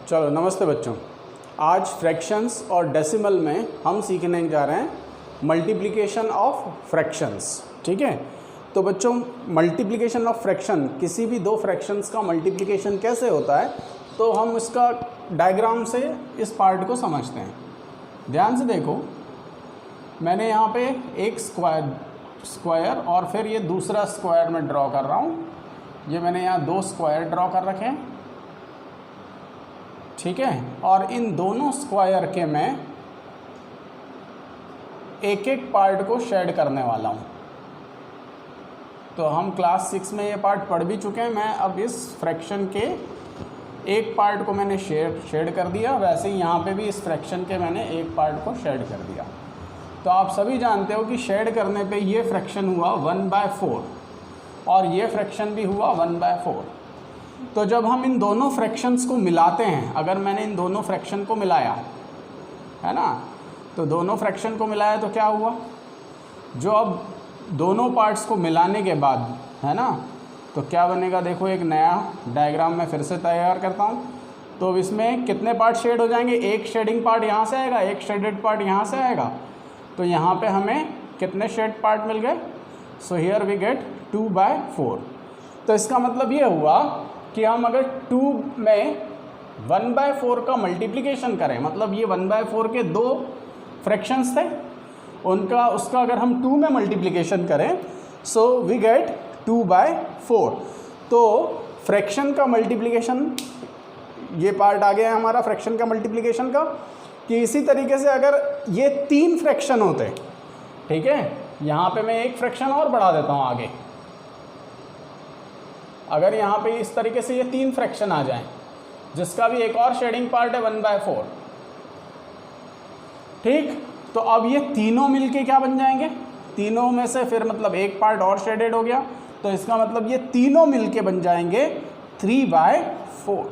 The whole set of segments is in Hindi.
चलो नमस्ते बच्चों। आज फ्रैक्शंस और डेसिमल में हम सीखने जा रहे हैं मल्टीप्लिकेशन ऑफ फ्रैक्शंस। ठीक है, तो बच्चों मल्टीप्लिकेशन ऑफ फ्रैक्शन, किसी भी दो फ्रैक्शंस का मल्टीप्लिकेशन कैसे होता है, तो हम इसका डायग्राम से इस पार्ट को समझते हैं। ध्यान से देखो, मैंने यहाँ पे एक स्क्वायर और फिर ये दूसरा स्क्वायर में ड्रॉ कर रहा हूँ। ये मैंने यहाँ दो स्क्वायर ड्रॉ कर रखे हैं, ठीक है, और इन दोनों स्क्वायर के मैं एक एक पार्ट को शेड करने वाला हूँ। तो हम क्लास 6 में ये पार्ट पढ़ भी चुके हैं। मैं अब इस फ्रैक्शन के एक पार्ट को मैंने शेड कर दिया, वैसे ही यहाँ पे भी इस फ्रैक्शन के मैंने एक पार्ट को शेड कर दिया। तो आप सभी जानते हो कि शेड करने पे ये फ्रैक्शन हुआ 1/4 और ये फ्रैक्शन भी हुआ 1/4। तो जब हम इन दोनों फ्रैक्शंस को मिलाते हैं, अगर मैंने इन दोनों फ्रैक्शन को मिलाया है ना, तो दोनों फ्रैक्शन को मिलाया तो क्या हुआ, जो अब दोनों पार्ट्स को मिलाने के बाद है ना, तो क्या बनेगा, देखो एक नया डायग्राम मैं फिर से तैयार करता हूँ। तो इसमें कितने पार्ट शेड हो जाएंगे, एक शेडिंग पार्ट यहाँ से आएगा, एक शेडेड पार्ट यहाँ से आएगा। तो यहाँ पे हमें कितने शेड पार्ट मिल गए, सो हियर वी गेट 2/4। तो इसका मतलब ये हुआ कि हम अगर 2 में 1/4 का मल्टीप्लिकेशन करें, मतलब ये 1/4 के दो फ्रैक्शंस थे, उसका अगर हम 2 में मल्टीप्लिकेशन करें, सो वी गेट 2/4। तो फ्रैक्शन का मल्टीप्लिकेशन, ये पार्ट आ गया है हमारा फ्रैक्शन का मल्टीप्लिकेशन का। कि इसी तरीके से अगर ये 3 फ्रैक्शन होते, ठीक है, यहाँ पे मैं एक फ्रैक्शन और बढ़ा देता हूँ आगे। अगर यहाँ पे इस तरीके से ये 3 फ्रैक्शन आ जाएं, जिसका भी एक और शेडिंग पार्ट है 1/4, ठीक, तो अब ये तीनों मिलके क्या बन जाएंगे, तीनों में से फिर मतलब एक पार्ट और शेडेड हो गया, तो इसका मतलब ये तीनों मिलके बन जाएंगे 3/4।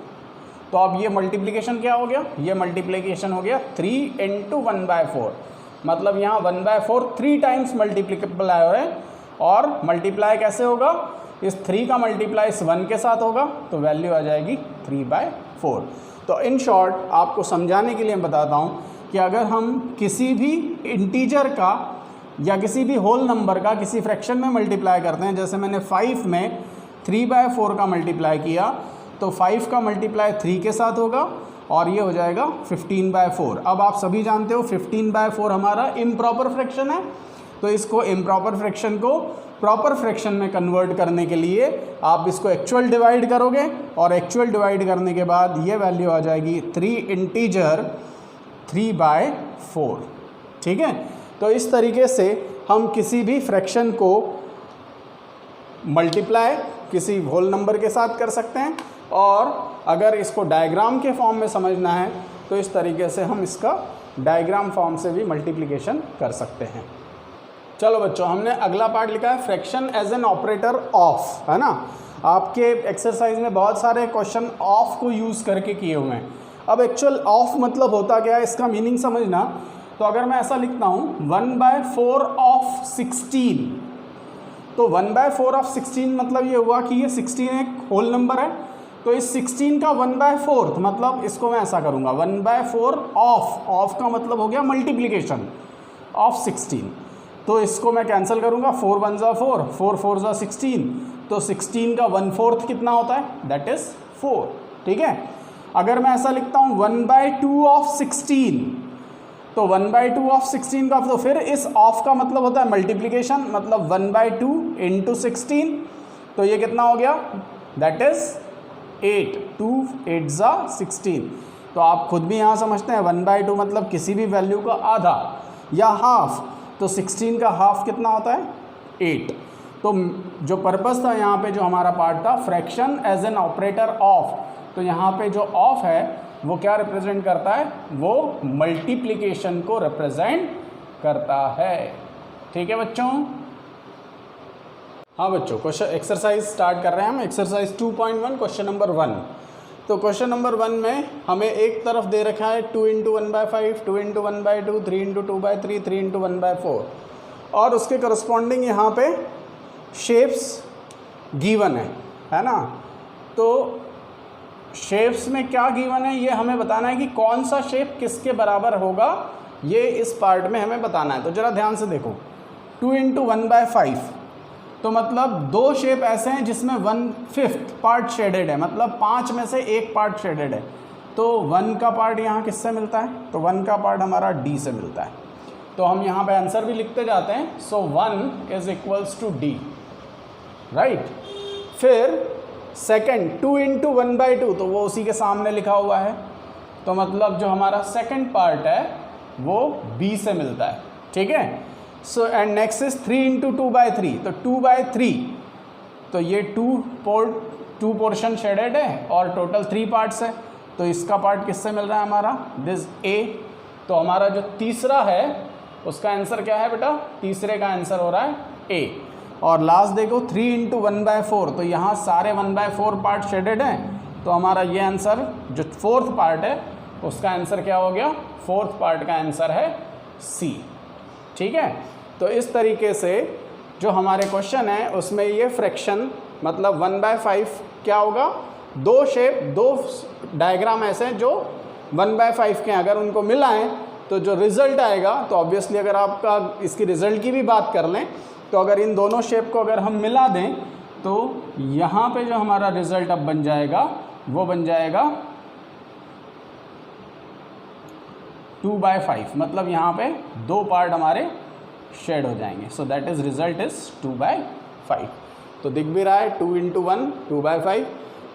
तो अब ये मल्टीप्लिकेशन क्या हो गया, ये मल्टीप्लिकेशन हो गया 3 × 1/4। मतलब यहाँ 1/4 3 टाइम्स मल्टीप्लाई हो रहे हैं, और मल्टीप्लाई कैसे होगा, इस 3 का मल्टीप्लाई इस 1 के साथ होगा, तो वैल्यू आ जाएगी 3/4। तो इन शॉर्ट आपको समझाने के लिए मैं बताता हूँ कि अगर हम किसी भी इंटीजर का या किसी भी होल नंबर का किसी फ्रैक्शन में मल्टीप्लाई करते हैं, जैसे मैंने 5 में 3/4 का मल्टीप्लाई किया, तो 5 का मल्टीप्लाई 3 के साथ होगा और ये हो जाएगा 15/4। अब आप सभी जानते हो 15/4 हमारा इम्प्रॉपर फ्रैक्शन है। तो इसको इम्प्रॉपर फ्रैक्शन को प्रॉपर फ्रैक्शन में कन्वर्ट करने के लिए आप इसको एक्चुअल डिवाइड करोगे, और एक्चुअल डिवाइड करने के बाद ये वैल्यू आ जाएगी 3 इंटीजर 3/4। ठीक है, तो इस तरीके से हम किसी भी फ्रैक्शन को मल्टीप्लाई किसी होल नंबर के साथ कर सकते हैं, और अगर इसको डायग्राम के फॉर्म में समझना है तो इस तरीके से हम इसका डायग्राम फॉर्म से भी मल्टीप्लिकेशन कर सकते हैं। चलो बच्चों, हमने अगला पार्ट लिखा है fraction as an operator of, है ना। आपके एक्सरसाइज में बहुत सारे क्वेश्चन ऑफ को यूज़ करके किए हुए हैं। अब एक्चुअल ऑफ मतलब होता क्या है, इसका मीनिंग समझना। तो अगर मैं ऐसा लिखता हूँ 1/4 ऑफ 16, तो 1/4 ऑफ 16 मतलब ये हुआ कि ये 16 एक होल नंबर है, तो इस 16 का 1/4 मतलब इसको मैं ऐसा करूँगा 1/4 ऑफ का मतलब हो गया मल्टीप्लिकेशन ऑफ 16। तो इसको मैं कैंसिल करूँगा, 4 1 ज़ा 4, 4 4 ज़ा 16, तो 16 का 1/4 कितना होता है, दैट इज़ 4। ठीक है, अगर मैं ऐसा लिखता हूँ 1/2 ऑफ 16, तो 1/2 ऑफ 16 का, तो फिर इस ऑफ का मतलब होता है मल्टीप्लिकेशन, मतलब 1/2 × 16, तो ये कितना हो गया, दैट इज़ 8, 2 8 ज़ा 16। तो आप खुद भी यहाँ समझते हैं 1/2 मतलब किसी भी वैल्यू का आधा या हाफ, तो 16 का हाफ कितना होता है, 8। तो जो पर्पस था यहाँ पे, जो हमारा पार्ट था fraction as an operator of, तो यहाँ पे जो ऑफ है वो क्या रिप्रेजेंट करता है, वो मल्टीप्लिकेशन को रिप्रेजेंट करता है। ठीक है बच्चों। हाँ बच्चों, क्वेश्चन एक्सरसाइज स्टार्ट कर रहे हैं हम। Exercise 2.1 question number 1। तो क्वेश्चन नंबर 1 में हमें एक तरफ दे रखा है 2 × 1/5, 2 × 1/2, 3 × 2/3, 3 × 1/4, और उसके करस्पॉन्डिंग यहाँ पे शेप्स गिवन है ना। तो शेप्स में क्या गिवन है ये हमें बताना है कि कौन सा शेप किसके बराबर होगा, ये इस पार्ट में हमें बताना है। तो ज़रा ध्यान से देखो, 2 × 1/5 तो मतलब दो शेप ऐसे हैं जिसमें 1/5 पार्ट शेडेड है, मतलब 5 में से एक पार्ट शेडेड है। तो 1 का पार्ट यहाँ किससे मिलता है, तो 1 का पार्ट हमारा D से मिलता है। तो हम यहाँ पे आंसर भी लिखते जाते हैं। सो 1 = D, राइट। फिर सेकंड 2 × 1/2 तो वो उसी के सामने लिखा हुआ है, तो मतलब जो हमारा सेकंड पार्ट है वो B से मिलता है, ठीक है। सो एंड नेक्स्ट इज 3 × 2/3 तो 2/3 तो ये 2 पोर्शन शेडेड है और टोटल 3 पार्ट्स है, तो इसका पार्ट किससे मिल रहा है हमारा, दिस A। तो हमारा जो तीसरा है उसका आंसर क्या है बेटा, तीसरे का आंसर हो रहा है A। और लास्ट देखो 3 × 1/4 तो यहाँ सारे 1/4 पार्ट शेडेड हैं, तो हमारा ये आंसर जो फोर्थ पार्ट है उसका आंसर क्या हो गया, फोर्थ पार्ट का आंसर है C, ठीक है। तो इस तरीके से जो हमारे क्वेश्चन है उसमें ये फ्रैक्शन मतलब 1/5 क्या होगा, दो शेप, दो डायग्राम ऐसे हैं जो 1/5 के हैं, अगर उनको मिलाएं तो जो रिज़ल्ट आएगा, तो ऑब्वियसली अगर आपका इसकी रिज़ल्ट की भी बात कर लें तो अगर इन दोनों शेप को अगर हम मिला दें तो यहाँ पे जो हमारा रिज़ल्ट अब बन जाएगा वो बन जाएगा 2/5, मतलब यहाँ पे दो पार्ट हमारे शेड हो जाएंगे। So that is result is 2/5। तो दिख भी रहा है 2 × 1 2/5,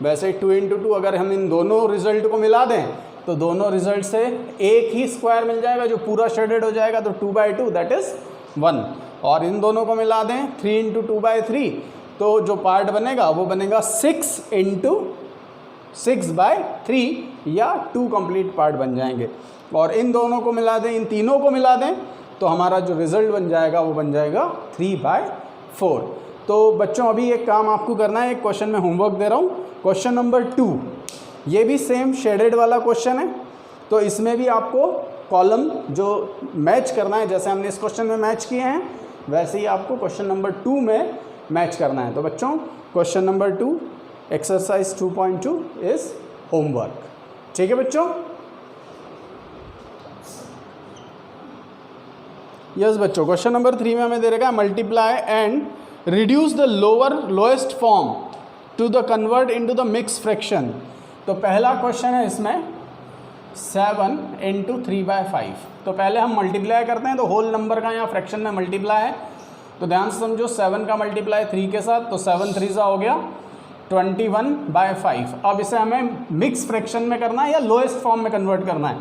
वैसे 2 × 2 अगर हम इन दोनों रिज़ल्ट को मिला दें तो दोनों रिज़ल्ट से एक ही स्क्वायर मिल जाएगा जो पूरा शेडेड हो जाएगा, तो 2/2 दैट इज़ 1। और इन दोनों को मिला दें 3 × 2/3 तो जो पार्ट बनेगा वो बनेगा 6 × 6/3 या 2 कंप्लीट पार्ट बन जाएंगे। और इन दोनों को मिला दें, इन तीनों को मिला दें तो हमारा जो रिज़ल्ट बन जाएगा वो बन जाएगा 3/4। तो बच्चों अभी एक काम आपको करना है, एक क्वेश्चन में होमवर्क दे रहा हूँ, क्वेश्चन नंबर 2, ये भी सेम शेडेड वाला क्वेश्चन है। तो इसमें भी आपको कॉलम जो मैच करना है, जैसे हमने इस क्वेश्चन में मैच किए हैं वैसे ही आपको क्वेश्चन नंबर 2 में मैच करना है। तो बच्चों question number 2 exercise 2.2 is homework, ठीक है बच्चों। यस बच्चों, क्वेश्चन नंबर 3 में हमें दे रखा है multiply and reduce the lowest form to the convert into the mix fraction. तो पहला क्वेश्चन है इसमें 7 × 3/5। तो पहले हम मल्टीप्लाई करते हैं, तो होल नंबर का यहाँ फ्रैक्शन में मल्टीप्लाई है, तो ध्यान से समझो 7 का मल्टीप्लाई 3 के साथ, तो 7 3 हो गया 21/5। अब इसे हमें मिक्स फ्रैक्शन में करना है या लोएस्ट फॉर्म में कन्वर्ट करना है।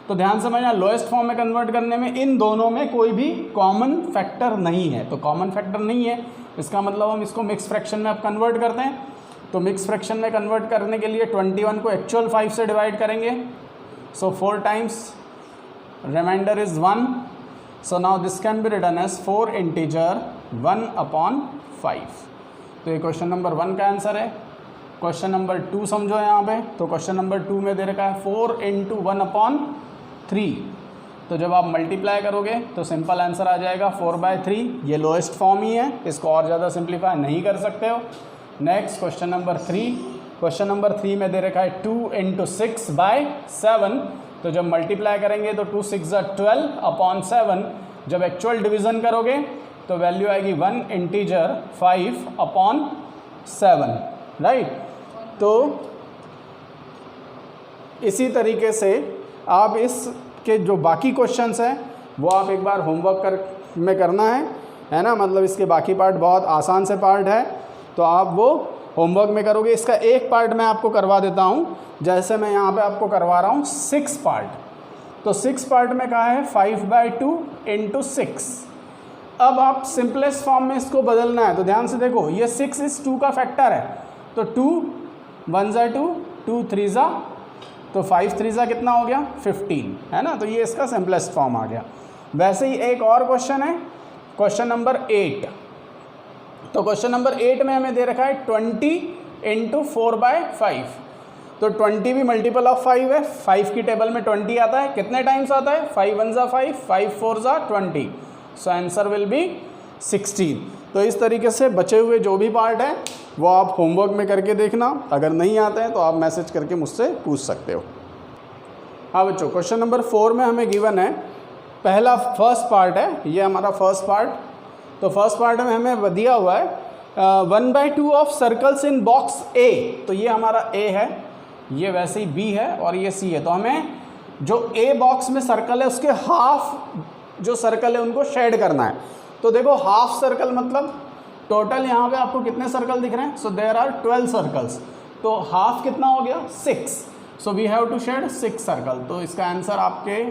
तो ध्यान समझना, लोएस्ट फॉर्म में कन्वर्ट करने में इन दोनों में कोई भी कॉमन फैक्टर नहीं है, तो कॉमन फैक्टर नहीं है इसका मतलब हम इसको मिक्स फ्रैक्शन में अब कन्वर्ट करते हैं। तो मिक्स फ्रैक्शन में कन्वर्ट करने के लिए 21 को एक्चुअल 5 से डिवाइड करेंगे, so 4 times, remainder is 1। So now this can be written as 4 integer 1/5। तो ये क्वेश्चन नंबर 1 का आंसर है। क्वेश्चन नंबर 2 समझो यहाँ पे, तो क्वेश्चन नंबर 2 में दे रखा है 4 × 1/3। तो जब आप मल्टीप्लाई करोगे तो सिंपल आंसर आ जाएगा 4/3। ये लोएस्ट फॉर्म ही है, इसको और ज़्यादा सिंप्लीफाई नहीं कर सकते हो। Next question number 3, question number 3 में दे रखा है 2 × 6/7। तो जब मल्टीप्लाई करेंगे तो 2 6 12/7। जब एक्चुअल डिवीज़न करोगे तो वैल्यू आएगी 1 इंटीजर 5/7, राइट। तो इसी तरीके से आप इसके जो बाकी क्वेश्चंस हैं वो आप एक बार होमवर्क में करना है ना, मतलब इसके बाकी पार्ट बहुत आसान से पार्ट है, तो आप वो होमवर्क में करोगे। इसका एक पार्ट मैं आपको करवा देता हूँ, जैसे मैं यहाँ पे आपको करवा रहा हूँ 6 पार्ट। तो 6 पार्ट में कहा है 5/2 × 6। अब आप सिंपलेस्ट फॉर्म में इसको बदलना है, तो ध्यान से देखो, ये 6 इस 2 का फैक्टर है, तो 2 1 × 2 2 3 तो 5 3 कितना हो गया 15, है ना। तो ये इसका सिंपलेस्ट फॉर्म आ गया। वैसे ही एक और क्वेश्चन है, क्वेश्चन नंबर 8। तो क्वेश्चन नंबर 8 में हमें दे रखा है 20 × 4/5। तो 20 भी मल्टीपल ऑफ 5 है, 5 की टेबल में 20 आता है, कितने टाइम्स आता है 5 1 5 5 4 20। So answer will be 16। तो इस तरीके से बचे हुए जो भी पार्ट है वो आप होमवर्क में करके देखना, अगर नहीं आते हैं तो आप मैसेज करके मुझसे पूछ सकते हो। हाँ बच्चों, क्वेश्चन नंबर 4 में हमें गिवन है, पहला फर्स्ट पार्ट है, ये हमारा फर्स्ट पार्ट। तो फर्स्ट पार्ट में हमें दिया हुआ है 1/2 ऑफ सर्कल्स इन बॉक्स ए। तो ये हमारा ए है, ये वैसे ही बी है और ये सी है। तो हमें जो ए बॉक्स में सर्कल है उसके हाफ जो सर्कल है उनको शेड करना है। तो देखो हाफ सर्कल मतलब टोटल यहाँ पे आपको कितने सर्कल दिख रहे हैं? So there are 12 circles. तो हाफ कितना हो गया? 6। So we have to shade 6 circle. तो इसका आंसर आपके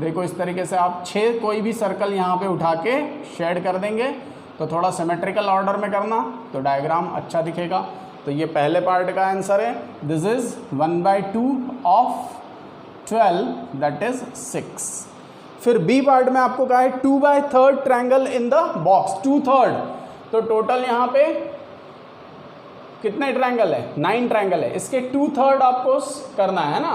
देखो इस तरीके से आप 6 कोई भी सर्कल यहाँ पे उठा के शेड कर देंगे। तो थोड़ा सिमेट्रिकल ऑर्डर में करना तो डायग्राम अच्छा दिखेगा। तो ये पहले पार्ट का आंसर है, this is 1/2 of 12 that is 6। फिर बी पार्ट में आपको कहा है 2/3 ट्रायंगल इन द बॉक्स, 2/3। तो टोटल यहाँ पे कितने ट्रायंगल है? 9 ट्रायंगल है, इसके 2/3 आपको करना है ना।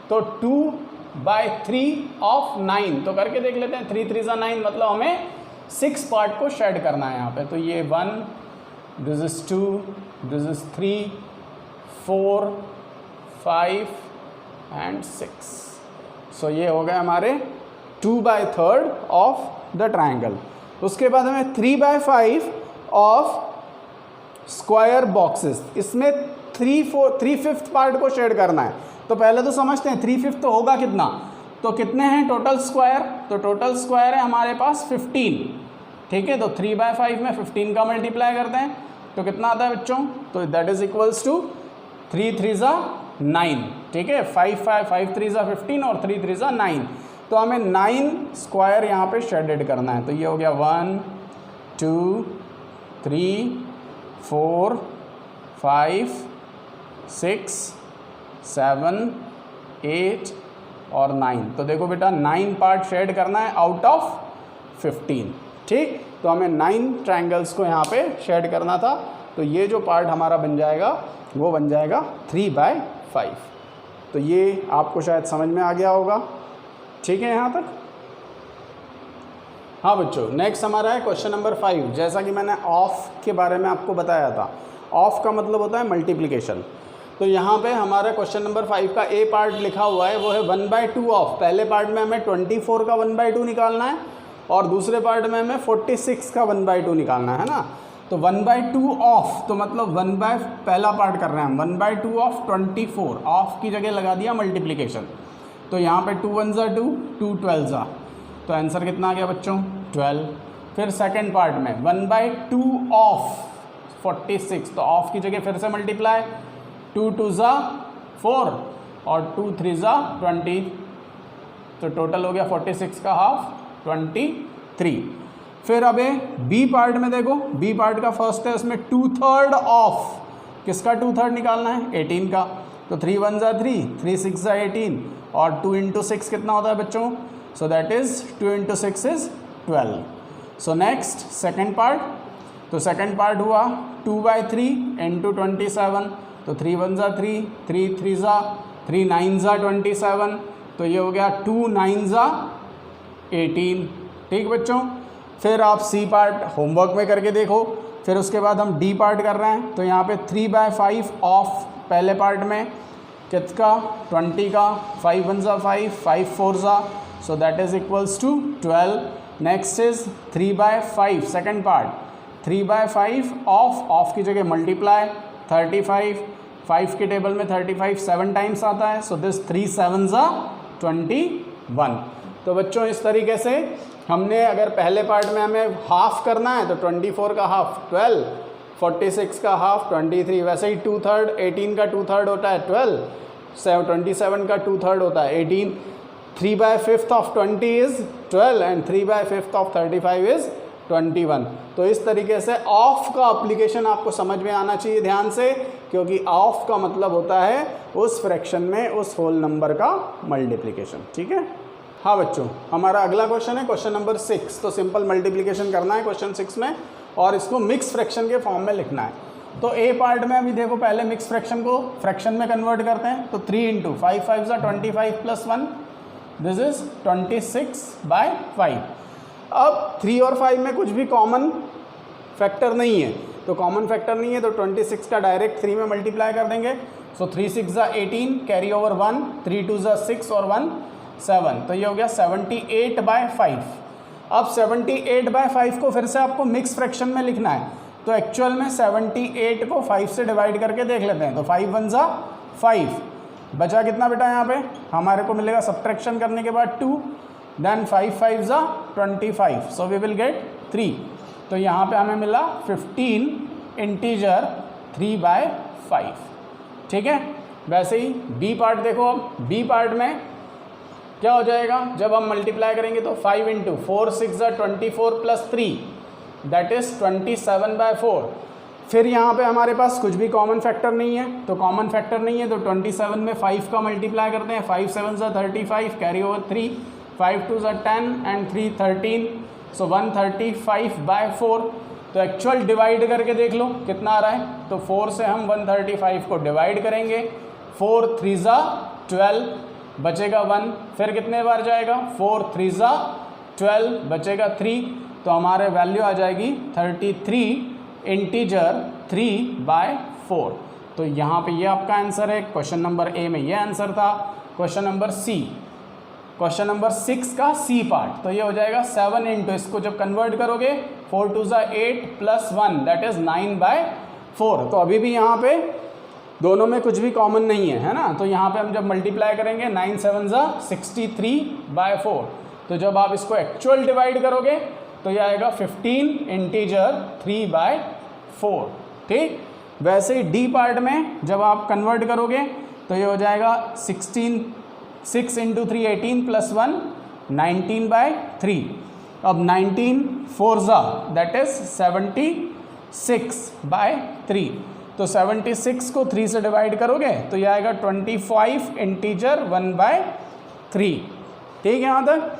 तो 2/3 ऑफ 9 तो करके देख लेते हैं। 3 3 = 9 मतलब हमें 6 पार्ट को शेड करना है यहाँ पे। तो ये 1, this is 2, this is 3, 4, 5 and 6। सो ये हो गए हमारे 2/3 ऑफ द ट्रायंगल। उसके बाद हमें 3/5 ऑफ स्क्वायर बॉक्सेस, इसमें 3/5 पार्ट को शेड करना है। तो पहले तो समझते हैं 3/5 तो होगा कितना। तो कितने हैं टोटल स्क्वायर? तो टोटल स्क्वायर है हमारे पास 15, ठीक है। तो 3/5 में 15 का मल्टीप्लाई करते हैं तो कितना आता है बच्चों? तो दैट इज इक्वल्स टू 3 3 = 9, ठीक है। 5 3 = 15 और 3 3 = 9। तो हमें 9 स्क्वायर यहाँ पे शेडेड करना है। तो ये हो गया 1 2 3 4 5 6 7 8 और 9। तो देखो बेटा 9 पार्ट शेड करना है आउट ऑफ 15, ठीक। तो हमें 9 ट्रायंगल्स को यहाँ पे शेड करना था। तो ये जो पार्ट हमारा बन जाएगा वो बन जाएगा 3/5। तो ये आपको शायद समझ में आ गया होगा, ठीक है यहाँ तक। हाँ बच्चों, नेक्स्ट हमारा है क्वेश्चन नंबर 5। जैसा कि मैंने ऑफ के बारे में आपको बताया था, ऑफ का मतलब होता है मल्टीप्लिकेशन। तो यहाँ पे हमारा क्वेश्चन नंबर 5 का ए पार्ट लिखा हुआ है, वो है 1/2 ऑफ। पहले पार्ट में हमें 24 का 1/2 निकालना है और दूसरे पार्ट में हमें 46 का 1/2 निकालना है ना। तो 1/2 ऑफ तो मतलब पहला पार्ट कर रहे हैं हम, 1/2 ऑफ 24। ऑफ की जगह लगा दिया मल्टीप्लिकेशन। तो यहाँ पे 2 1 = 2, 2 12 = तो आंसर कितना आ गया बच्चों? 12। फिर सेकंड पार्ट में 1/2 ऑफ 46, तो ऑफ की जगह फिर से मल्टीप्लाई, 2 2 = 4 और 2 3 = 20। तो टोटल हो गया 46 का हाफ 23। फिर अब बी पार्ट में देखो, बी पार्ट का फर्स्ट है, उसमें 2/3 ऑफ, किसका 2/3 निकालना है? 18 का। तो 3 1 = 3, 3 6 = 18 और 2 × 6 कितना होता है बच्चों? सो that is 2 × 6 = 12। So next second part. तो सेकंड पार्ट हुआ 2/3 × 27। तो 3 1 = 3, 3 3 = 3 9 = 27। तो ये हो गया 2 9 = 18, ठीक बच्चों। फिर आप सी पार्ट होमवर्क में करके देखो। फिर उसके बाद हम डी पार्ट कर रहे हैं। तो यहाँ पे 3/5 ऑफ पहले पार्ट में कितना? 20 का। 5 1 = 5, 5 4 = so that is equals to 12। Next is 3/5 second part, 3/5 of की जगह मल्टीप्लाई 35, 5 के टेबल में 35 7 टाइम्स आता है। So this 3 7 = 21। तो बच्चों इस तरीके से हमने, अगर पहले पार्ट में हमें हाफ करना है तो 24 का हाफ 12, 46 का हाफ 23, वैसे ही 2/3 18 का 2/3 होता है 12, 27 का 2/3 होता है 18, 3/5 of 20 is 12 and 3/5 of 35 is 21। तो इस तरीके से ऑफ का एप्लीकेशन आपको समझ में आना चाहिए ध्यान से, क्योंकि ऑफ का मतलब होता है उस फ्रैक्शन में उस होल नंबर का मल्टीप्लिकेशन, ठीक है। हाँ बच्चों, हमारा अगला क्वेश्चन है क्वेश्चन नंबर 6। तो सिंपल मल्टीप्लिकेशन करना है क्वेश्चन 6 में और इसको मिक्स फ्रैक्शन के फॉर्म में लिखना है। तो ए पार्ट में अभी देखो, पहले मिक्स फ्रैक्शन को फ्रैक्शन में कन्वर्ट करते हैं। तो 3 × 5 5 = 25 + 1, दिस इज 26/5। अब 3 और 5 में कुछ भी कॉमन फैक्टर नहीं है, तो कॉमन फैक्टर नहीं है तो 26 का डायरेक्ट 3 में मल्टीप्लाई कर देंगे। सो 3 6 18, कैरी ओवर 1, 3 2 6 और 1 7, तो ये हो गया 78/5। अब 78/5 को फिर से आपको मिक्स फ्रैक्शन में लिखना है, तो एक्चुअल में 78 को 5 से डिवाइड करके देख लेते हैं। तो 5 1 ज़ा 5, बचा कितना बेटा यहाँ पे हमारे को मिलेगा सब्ट्रैक्शन करने के बाद 2, देन 5 5 ज़ा 25, सो वी विल गेट 3। तो यहाँ पे हमें मिला 15 इंटीजर 3/5। ठीक है, वैसे ही बी पार्ट देखो। अब बी पार्ट में क्या हो जाएगा, जब हम मल्टीप्लाई करेंगे तो 5 इंटू 4 6 ज़ा 24 प्लस 3 दैट इज़ 27/4। फिर यहाँ पे हमारे पास कुछ भी कॉमन फैक्टर नहीं है, तो कॉमन फैक्टर नहीं है तो 27 में 5 का मल्टीप्लाई करते हैं। 5 7 ज़ा 35, कैरी ओवर 3, 5 2 ज़ा 10 एंड 3 13, सो 135/4। तो एक्चुअल डिवाइड करके देख लो कितना आ रहा है, तो 4 से हम 135 को डिवाइड करेंगे। 4 3 ज़ा 12, बचेगा 1, फिर कितने बार जाएगा, 4 3 ज़ा 12, बचेगा 3, तो हमारे वैल्यू आ जाएगी 33 इंटीजर 3/4। तो यहाँ पे ये आपका आंसर है। क्वेश्चन नंबर ए में ये आंसर था। Question number C, question number 6 का सी पार्ट, तो ये हो जाएगा 7 इंटू, इसको जब कन्वर्ट करोगे 4 2 ज़ा 8 प्लस 1 दैट इज़ 9/4। तो अभी भी यहाँ पे दोनों में कुछ भी कॉमन नहीं है ना, तो यहाँ पे हम जब मल्टीप्लाई करेंगे 9 7 ज़ा 63/4। तो जब आप इसको एक्चुअल डिवाइड करोगे तो ये आएगा 15 इंटीजर 3/4। ठीक, वैसे ही डी पार्ट में जब आप कन्वर्ट करोगे तो ये हो जाएगा 6 इंटू 3 18 प्लस 1 19/3। अब 19 4 ज़ा दैट इज़ 76/3। तो 76 को 3 से डिवाइड करोगे तो ये आएगा 25 इंटीजर 1/3। ठीक है यहाँ तक।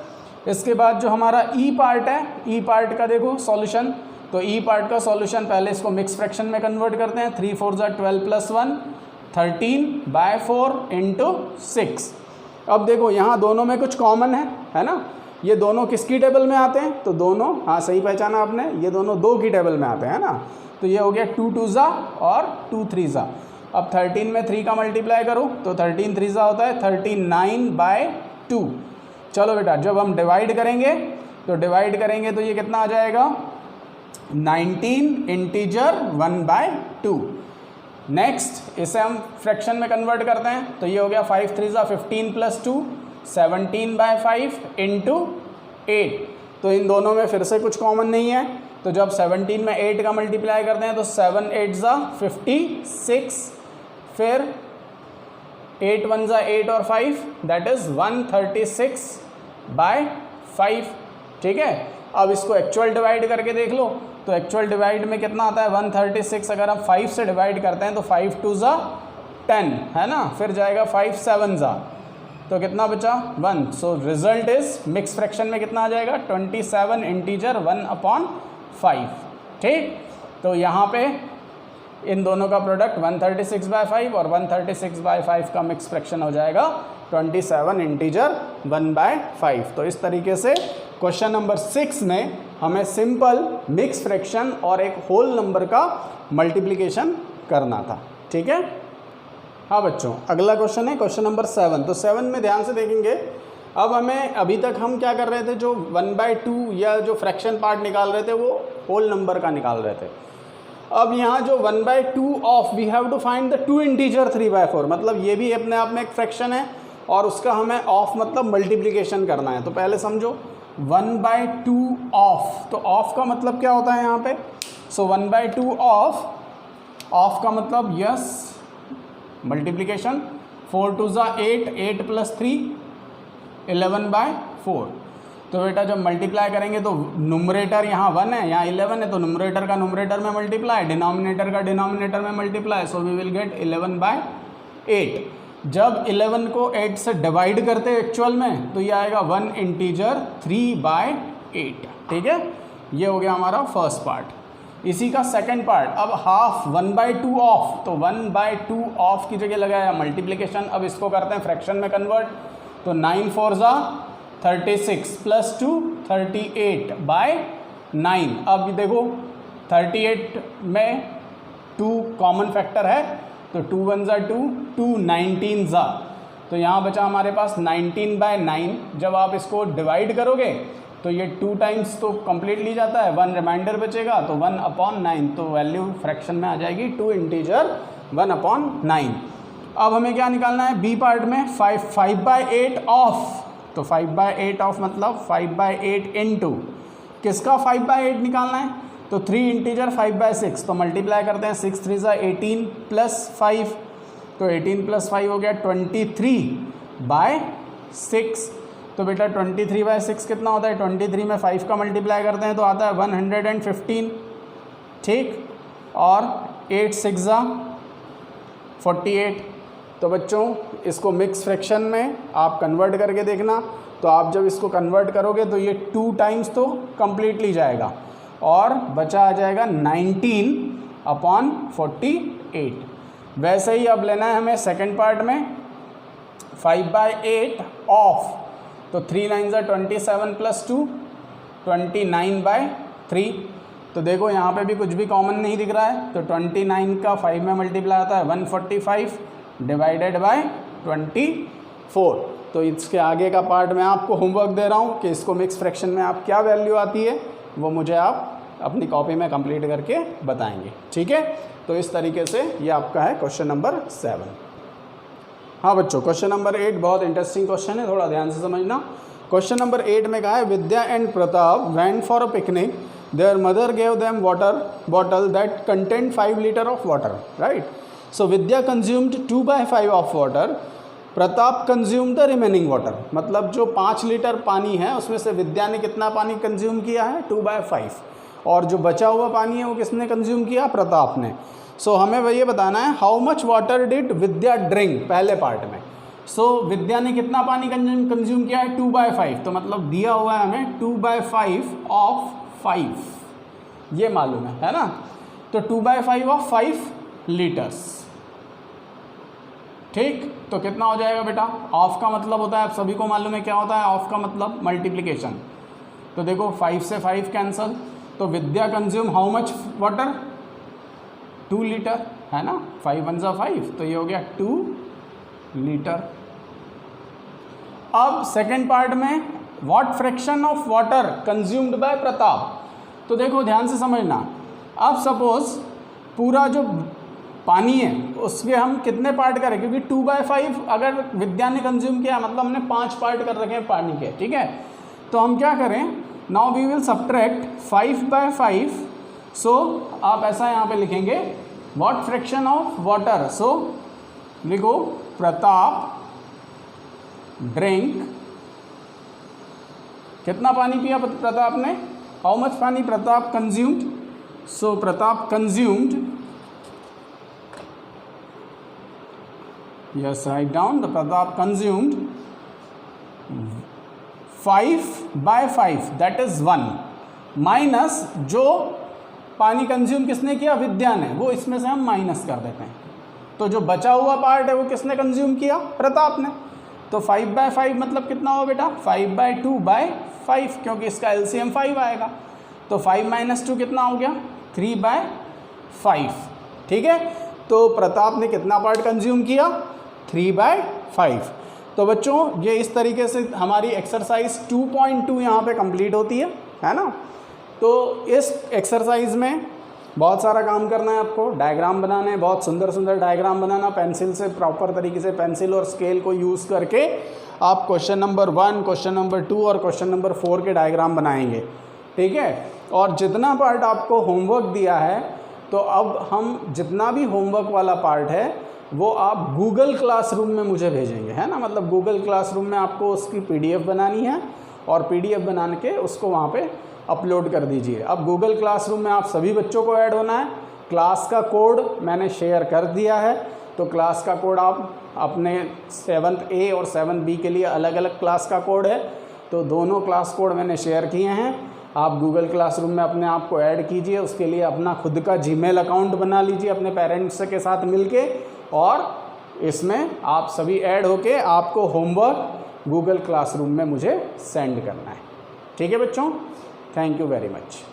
इसके बाद जो हमारा ई पार्ट है, ई पार्ट का देखो सॉल्यूशन। तो ई पार्ट का सॉल्यूशन, पहले इसको मिक्स फ्रैक्शन में कन्वर्ट करते हैं। 3 4 ज़ा 12 प्लस 1 13/4 इंटू 6। अब देखो यहाँ दोनों में कुछ कॉमन है ना, ये दोनों किसकी टेबल में आते हैं, तो दोनों, हाँ सही पहचाना आपने, ये दोनों 2 की टेबल में आते हैं ना। तो ये हो गया 2 2 ज़ा और 2 3 ज़ा। अब 13 में 3 का मल्टीप्लाई करो तो 13 3 ज़ा होता है 39/2। चलो बेटा, जब हम डिवाइड करेंगे तो ये कितना आ जाएगा, 19 इंटीजर 1/2। नेक्स्ट इसे हम फ्रैक्शन में कन्वर्ट करते हैं, तो ये हो गया 5 3 ज़ा 15 प्लस 2 17/5 इंटू 8। तो इन दोनों में फिर से कुछ कॉमन नहीं है, तो जब 17 में 8 का मल्टीप्लाई करते हैं तो 7 8 ज़ा 56, फिर 8 1 ज़ा 8 और 5 दैट इज़ 136/5। ठीक है, अब इसको एक्चुअल डिवाइड करके देख लो, तो एक्चुअल डिवाइड में कितना आता है 136। अगर हम 5 से डिवाइड करते हैं तो 5 2 ज़ा 10 है ना, फिर जाएगा 5 7 ज़ा, तो कितना बचा 1। So result is mix fraction में कितना आ जाएगा 27 इंटीजर 1/5। ठीक, तो यहाँ पे इन दोनों का प्रोडक्ट 136/5 और 136/5 का मिक्स फ्रैक्शन हो जाएगा 27 इंटीजर 1/5। तो इस तरीके से क्वेश्चन नंबर 6 में हमें सिंपल मिक्स फ्रैक्शन और एक होल नंबर का मल्टीप्लिकेशन करना था। ठीक है, हाँ बच्चों, अगला क्वेश्चन है क्वेश्चन नंबर 7। तो 7 में ध्यान से देखेंगे। अब हमें, अभी तक हम क्या कर रहे थे, जो 1/2 या जो फ्रैक्शन पार्ट निकाल रहे थे वो होल नंबर का निकाल रहे थे। अब यहाँ जो 1/2 of, we have to find the 2 integer 3/4, मतलब ये भी अपने आप में एक फ्रैक्शन है और उसका हमें ऑफ मतलब मल्टीप्लिकेशन करना है। तो पहले समझो 1/2 ऑफ, तो ऑफ का मतलब क्या होता है यहाँ पे, सो 1/2 ऑफ का मतलब यस मल्टीप्लिकेशन। 4 2 ज़ा 8, 8 प्लस 3 11/4। तो बेटा जब मल्टीप्लाई करेंगे तो नुमरेटर यहाँ 1 है, यहाँ 11 है, तो नुमरेटर का नुमरेटर में मल्टीप्लाई, डिनोमिनेटर का डिनोमिनेटर में multiply, so we will get 11/8। जब 11 को 8 से डिवाइड करते हैं एक्चुअल में तो ये आएगा 1 इंटीजर 3/8। ठीक है, ये हो गया हमारा फर्स्ट पार्ट। इसी का सेकंड पार्ट, अब हाफ 1/2 ऑफ, तो 1/2 ऑफ की जगह लगाया मल्टीप्लिकेशन। अब इसको करते हैं फ्रैक्शन में कन्वर्ट, तो 9 4 ज़ा 36 प्लस 2 38/9। अब देखो 38 में 2 कॉमन फैक्टर है, तो 2 1 ज़ा 2, 2 19 ज़ा, तो यहाँ बचा हमारे पास 19/9। जब आप इसको डिवाइड करोगे तो ये 2 टाइम्स तो कंप्लीटली जाता है, 1 रिमाइंडर बचेगा, तो 1/9, तो वैल्यू फ्रैक्शन में आ जाएगी 2 इंटीजर 1/9। अब हमें क्या निकालना है बी पार्ट में, 5/8 ऑफ, तो 5/8 ऑफ मतलब 5/8 इंटू किसका 5/8 निकालना है, तो 3 इंटीजर 5/6, तो मल्टीप्लाई करते हैं, 6 3 ज़ा 18 प्लस 5, तो 18 प्लस 5 हो गया 23/6। तो बेटा 23/6 कितना होता है, 23 में 5 का मल्टीप्लाई करते हैं तो आता है 115, ठीक, और 8 6 ज़ा 48। तो बच्चों इसको मिक्स फ्रैक्शन में आप कन्वर्ट करके देखना, तो आप जब इसको कन्वर्ट करोगे तो ये 2 टाइम्स तो कंप्लीटली जाएगा और बचा आ जाएगा 19/48। वैसे ही अब लेना है हमें सेकंड पार्ट में 5/8 ऑफ, तो 3 9 ज़ा 27 प्लस 2 29/3। तो देखो यहाँ पे भी कुछ भी कॉमन नहीं दिख रहा है, तो 29 का 5 में मल्टीप्लाई आता है 145 डिवाइडेड बाय 24। तो इसके आगे का पार्ट मैं आपको होमवर्क दे रहा हूँ कि इसको मिक्स फ्रैक्शन में आप क्या वैल्यू आती है वो मुझे आप अपनी कॉपी में कंप्लीट करके बताएंगे, ठीक है। तो इस तरीके से ये आपका है क्वेश्चन नंबर 7। हाँ बच्चों, क्वेश्चन नंबर 8 बहुत इंटरेस्टिंग क्वेश्चन है, थोड़ा ध्यान से समझना। क्वेश्चन नंबर 8 में कहा है Vidya and Pratap went for a picnic, their mother gave them water bottle that content 5 litre of water, right. So Vidya consumed 2/5 of water, Pratap consume the remaining water, मतलब जो 5 लीटर पानी है उसमें से विद्या ने कितना पानी कंज्यूम किया है 2/5, और जो बचा हुआ पानी है वो किसने कंज्यूम किया, प्रताप ने। सो हमें वह ये बताना है how much water did Vidya drink, पहले पार्ट में। सो विद्या ने कितना पानी कंज्यूम किया है 2/5, तो मतलब दिया हुआ है हमें 2/5 ऑफ 5, ये मालूम है ना। तो 2/5 ऑफ 5 लीटर्स, ठीक। तो कितना हो जाएगा बेटा, ऑफ का मतलब होता है, आप सभी को मालूम है क्या होता है ऑफ का मतलब, मल्टीप्लिकेशन। तो देखो 5 से 5 कैंसल, तो Vidya consume how much water 2 litre, है ना, 5 1 ज़ा 5, तो ये हो गया 2 लीटर। अब सेकेंड पार्ट में what fraction of water consumed by Pratap, तो देखो ध्यान से समझना। अब सपोज पूरा जो पानी है उसके हम कितने पार्ट करें, क्योंकि 2/5 अगर विद्या ने कंज्यूम किया मतलब हमने 5 पार्ट कर रखे हैं पानी के, ठीक है। तो हम क्या करें, नाउ वी विल सब्ट्रैक्ट 5/5। सो आप ऐसा यहाँ पे लिखेंगे व्हाट फ्रैक्शन ऑफ वाटर, सो लिखो प्रताप ड्रिंक, कितना पानी पिया प्रताप ने, हाउ मच पानी Pratap consumed, so Pratap consumed, yes write down the Pratap consumed 5/5 that is 1 minus जो पानी कंज्यूम किसने किया, विद्या ने, वो इसमें से हम माइनस कर देते हैं। तो जो बचा हुआ पार्ट है वो किसने कंज्यूम किया, प्रताप ने। तो 5/5 मतलब कितना होगा बेटा 5/2/5, क्योंकि इसका LCM 5 आएगा। तो 5 - 2 कितना हो गया 3/5, ठीक है। तो प्रताप ने कितना पार्ट कंज्यूम किया 3/5। तो बच्चों ये इस तरीके से हमारी एक्सरसाइज 2.2 यहाँ पे कंप्लीट होती है ना। तो इस एक्सरसाइज में बहुत सारा काम करना है आपको, डायग्राम बनाने हैं, बहुत सुंदर सुंदर डायग्राम बनाना, पेंसिल से प्रॉपर तरीके से पेंसिल और स्केल को यूज़ करके आप क्वेश्चन नंबर 1, क्वेश्चन नंबर 2 और क्वेश्चन नंबर 4 के डायग्राम बनाएंगे, ठीक है। और जितना पार्ट आपको होमवर्क दिया है, तो अब हम जितना भी होमवर्क वाला पार्ट है वो आप गूगल क्लासरूम में मुझे भेजेंगे, है ना। मतलब गूगल क्लासरूम में आपको उसकी PDF बनानी है और PDF बना के उसको वहाँ पे अपलोड कर दीजिए। अब गूगल क्लासरूम में आप सभी बच्चों को ऐड होना है। क्लास का कोड मैंने शेयर कर दिया है, तो क्लास का कोड आप अपने 7th A और 7th B के लिए अलग अलग क्लास का कोड है, तो दोनों क्लास कोड मैंने शेयर किए हैं। आप गूगल क्लासरूम में अपने आप को ऐड कीजिए, उसके लिए अपना खुद का Gmail अकाउंट बना लीजिए अपने पेरेंट्स के साथ मिलके, और इसमें आप सभी ऐड होके आपको होमवर्क गूगल क्लासरूम में मुझे सेंड करना है। ठीक है बच्चों, थैंक यू वेरी मच।